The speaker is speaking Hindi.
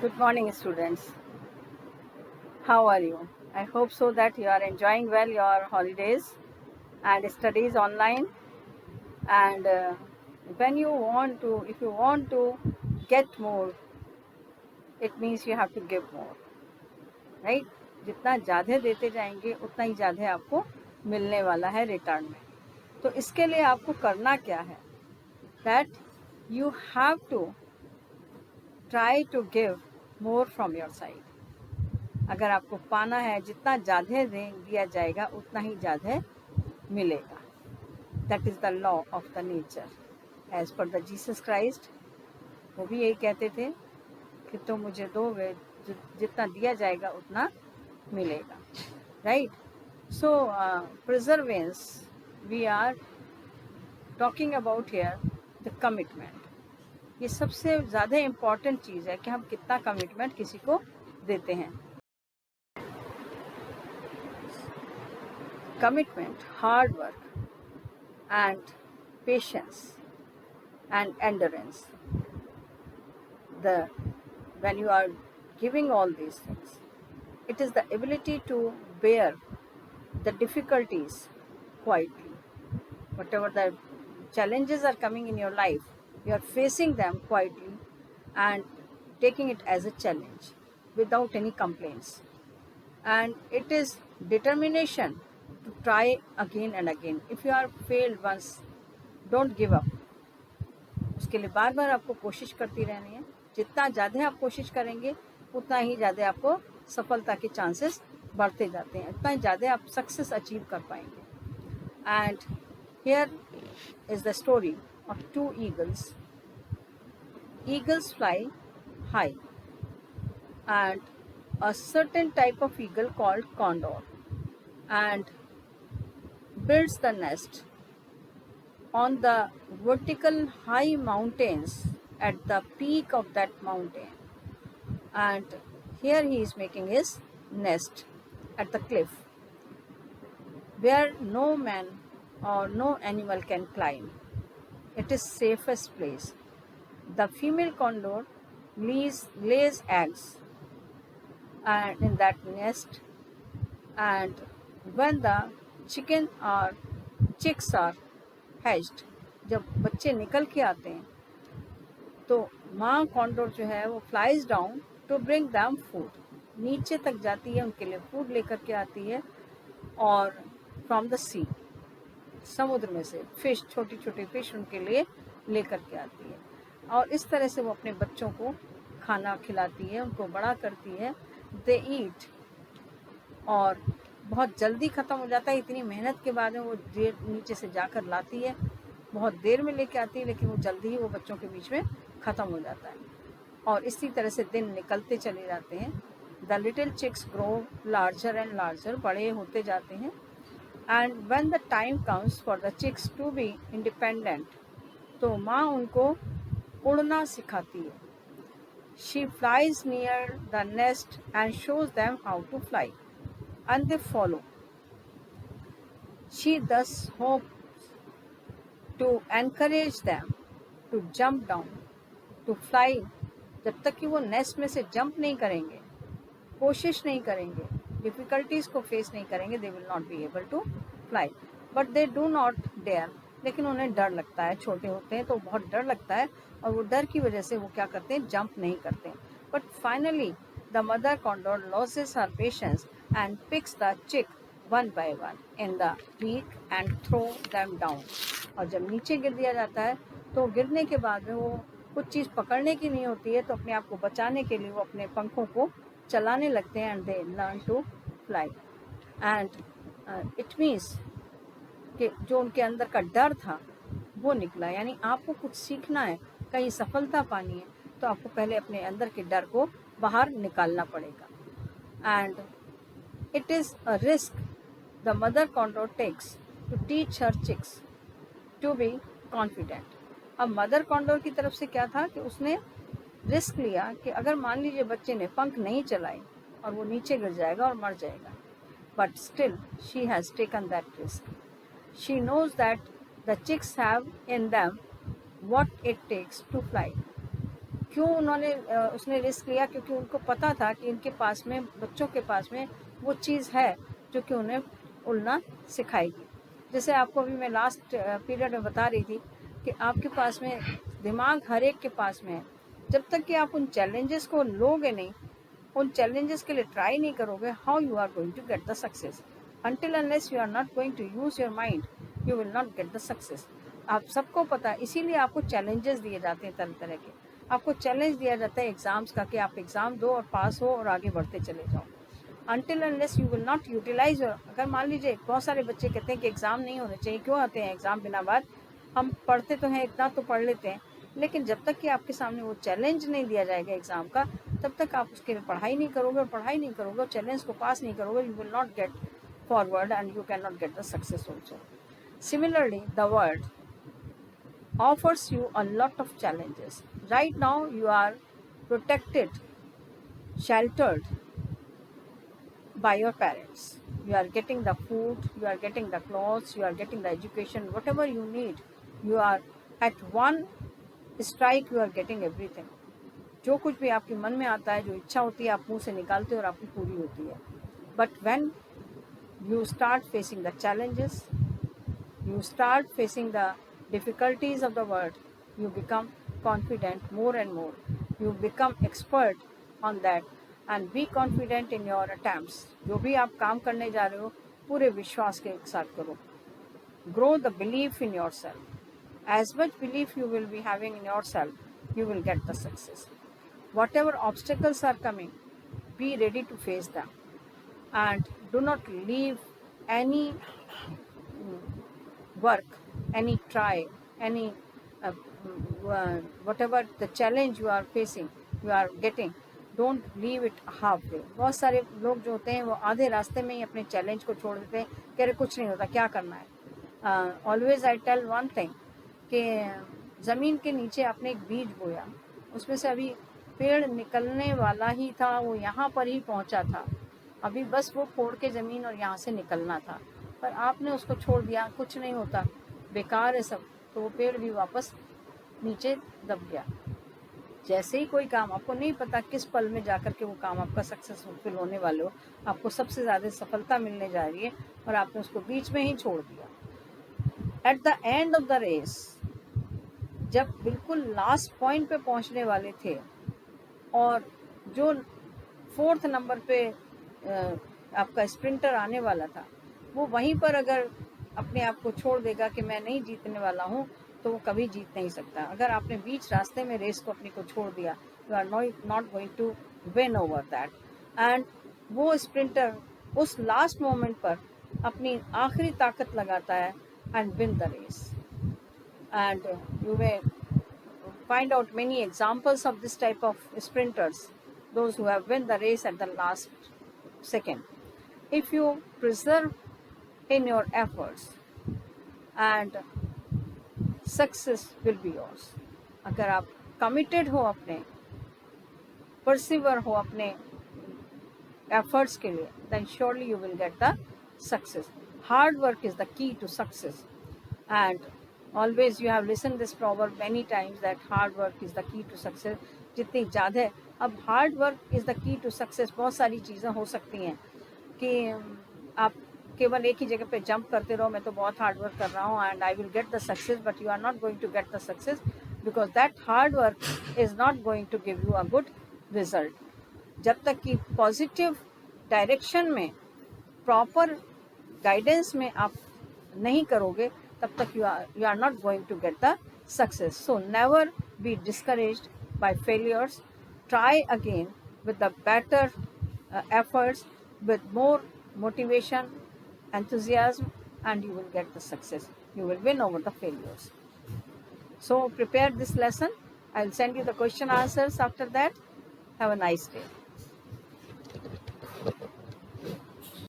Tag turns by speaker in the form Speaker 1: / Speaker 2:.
Speaker 1: Good morning, students. How are you? I hope so that you are enjoying well your holidays and studies online. And if you want to get more, it means you have to give more, right? जितना ज़्यादा देते जाएंगे उतना ही ज़्यादा आपको मिलने वाला है रिटर्न में. तो इसके लिए आपको करना क्या है? That you have to try to give more from your side. अगर आपको पाना है, जितना ज़्यादा दिया जाएगा उतना ही ज़्यादा मिलेगा. That is the law of the nature as per the Jesus Christ. वो भी यही कहते थे कि तुम मुझे दोगे, जितना दिया जाएगा उतना मिलेगा, right? So perseverance we are talking about here the commitment. ये सबसे ज़्यादा इम्पॉर्टेंट चीज़ है कि हम कितना कमिटमेंट किसी को देते हैं. Commitment, hard work, and patience and endurance. When you are giving all these things, it is the ability to bear the difficulties quietly. Whatever the challenges are coming in your life, you are facing them quietly and taking it as a challenge without any complaints. And it is determination to try again and again. If you are failed once, don't give up. उसके लिए बार बार आपको कोशिश करती रहनी है. जितना ज़्यादा आप कोशिश करेंगे उतना ही ज़्यादा आपको सफलता के चांसेस बढ़ते जाते हैं, उतना ही ज़्यादा आप सक्सेस अचीव कर पाएंगे. And here is the story of two eagles. Eagles fly high, and a certain type of eagle called condor and builds the nest on the vertical high mountains at the peak of that mountain. And here he is making his nest at the cliff where no man or no animal can climb. It is safest place. The female condor lays eggs and in that nest, and when the chicks are hatched, जब बच्चे निकल के आते हैं तो माँ कॉन्डोर जो है वो flies down to bring them food. नीचे तक जाती है, उनके लिए फूड लेकर के आती है. और फ्रॉम द सी, समुद्र में से फिश, छोटी छोटी फिश उनके लिए लेकर के आती है. और इस तरह से वो अपने बच्चों को खाना खिलाती है, उनको बड़ा करती है. दे ईट, और बहुत जल्दी ख़त्म हो जाता है. इतनी मेहनत के बाद में वो नीचे से जाकर लाती है, बहुत देर में लेके आती है, लेकिन वो जल्दी ही वो बच्चों के बीच में ख़त्म हो जाता है. और इसी तरह से दिन निकलते चले जाते हैं. The little chicks grow larger and larger, बड़े होते जाते हैं. And when the time comes for the chicks to be independent, तो माँ उनको उड़ना सिखाती है. She flies near the nest and shows them how to fly, and they follow. She thus hopes to encourage them to jump down, to fly. जब तक कि वो नेस्ट में से जंप नहीं करेंगे, कोशिश नहीं करेंगे, डिफ़िकल्टीज़ को फेस नहीं करेंगे, they will not be able to fly. But they do not dare. लेकिन उन्हें डर लगता है, छोटे होते हैं तो बहुत डर लगता है, और वो डर की वजह से वो क्या करते हैं, जंप नहीं करते. But finally the mother condor loses her patience and picks the chick one by one in the beak and throw them down. और जब नीचे गिर दिया जाता है तो गिरने के बाद में वो कुछ चीज़ पकड़ने की नहीं होती है, तो अपने आप को बचाने के लिए वो अपने पंखों को चलाने लगते हैं. And they learn to fly. And it means कि जो उनके अंदर का डर था वो निकला. यानी आपको कुछ सीखना है, कहीं सफलता पानी है, तो आपको पहले अपने अंदर के डर को बाहर निकालना पड़ेगा. And it is a risk the mother condor takes to teach her chicks to be confident. अब मदर कॉन्डोर की तरफ से क्या था कि उसने रिस्क लिया कि अगर मान लीजिए बच्चे ने पंख नहीं चलाए और वो नीचे गिर जाएगा और मर जाएगा. But still she has taken that risk. She knows that the chicks have in them what it takes to fly. क्यों उन्होंने उसने रिस्क लिया? क्योंकि उनको पता था कि इनके पास में, बच्चों के पास में वो चीज़ है जो कि उन्हें उड़ना सिखाएगी। जैसे आपको अभी मैं लास्ट पीरियड में बता रही थी कि आपके पास में दिमाग हर एक के पास में है। जब तक कि आप उन चैलेंजेस को लोगे नहीं, उन चैलेंजेस के लिए ट्राई नहीं करोगे, how you are going to get the success? until unless you are not going to use your mind you will not get the success। आप सबको पता है, इसीलिए आपको चैलेंजेस दिए जाते हैं तरह तरह के। आपको चैलेंज दिया जाता है एग्जाम्स का कि आप एग्जाम दो और पास हो और आगे बढ़ते चले जाओ। until unless you will not utilize your, अगर मान लीजिए बहुत सारे बच्चे कहते हैं कि एग्ज़ाम नहीं होने चाहिए, क्यों आते हैं एग्ज़ाम बिना बात? हम पढ़ते तो हैं, इतना तो पढ़ लेते हैं, लेकिन जब तक कि आपके सामने वो चैलेंज नहीं दिया जाएगा एग्ज़ाम का, तब तक आप उसके लिए पढ़ाई नहीं करोगे, और पढ़ाई नहीं करोगे और चैलेंज को पास नहीं करोगे, you will not gate forward and you cannot get the success also। Similarly, the world offers you a lot of challenges. Right now you are protected, sheltered by your parents. You are getting the food, you are getting the clothes, you are getting the education, whatever you need. You are at one strike, you are getting everything। जो कुछ भी आपके मन में आता है, जो इच्छा होती है, आप मुंह से निकालते हो और आपकी पूरी होती है। But when you start facing the challenges, you start facing the difficulties of the world, you become confident more and more, you become expert on that and be confident in your attempts। जो भी आप काम करने जा रहे हो पूरे विश्वास के साथ करो। Grow the belief in yourself, as much belief you will be having in yourself you will get the success। Whatever obstacles are coming, be ready to face them and do not leave any work, any try, any whatever the challenge you are facing, you are getting, don't leave it halfway। बहुत सारे लोग जो होते हैं वो आधे रास्ते में ही अपने चैलेंज को छोड़ देते हैं, कह रहे कुछ नहीं होता, क्या करना है। Always I tell one thing कि ज़मीन के नीचे आपने एक बीज बोया, उसमें से अभी पेड़ निकलने वाला ही था, वो यहाँ पर ही पहुँचा था, अभी बस वो फोड़ के ज़मीन और यहाँ से निकलना था, पर आपने उसको छोड़ दिया, कुछ नहीं होता, बेकार है सब, तो वो पेड़ भी वापस नीचे दब गया। जैसे ही कोई काम, आपको नहीं पता किस पल में जाकर के वो काम आपका सक्सेसफुल होने वाले हो, आपको सबसे ज़्यादा सफलता मिलने जा रही है और आपने उसको बीच में ही छोड़ दिया। At the end of the race, जब बिल्कुल लास्ट पॉइंट पे पहुंचने वाले थे और जो 4th नंबर पे आपका स्प्रिंटर आने वाला था, वो वहीं पर अगर अपने आप को छोड़ देगा कि मैं नहीं जीतने वाला हूँ, तो वो कभी जीत नहीं सकता। अगर आपने बीच रास्ते में रेस को अपने को छोड़ दिया, you are not going to win over that. And वो स्प्रिंटर उस लास्ट मोमेंट पर अपनी आखिरी ताकत लगाता है and win the race. And you may find out many examples of this type of sprinters, those who have won the race at the last second। If you persevere in your efforts and success will be yours। अगर आप committed हो, अपने persevere हो अपने efforts के लिए, then surely you will get the success। Hard work is the key to success, and always you have listened this proverb many times that hard work is the key to success। जितनी ज़्यादा, अब hard work is the key to success, बहुत सारी चीज़ें हो सकती हैं कि आप केवल एक ही जगह पे जंप करते रहो, मैं तो बहुत हार्ड वर्क कर रहा हूँ and I will get the success, but you are not going to get the success because that hard work is not going to give you a good result. जब तक कि पॉजिटिव डायरेक्शन में, प्रॉपर गाइडेंस में आप नहीं करोगे, तब तक you are not going to get the success। So never be discouraged by failures। Try again with the better efforts, with more motivation, enthusiasm, and you will get the success। You will win over the failures। So prepare this lesson। I will send you the question answers after that। Have a nice day।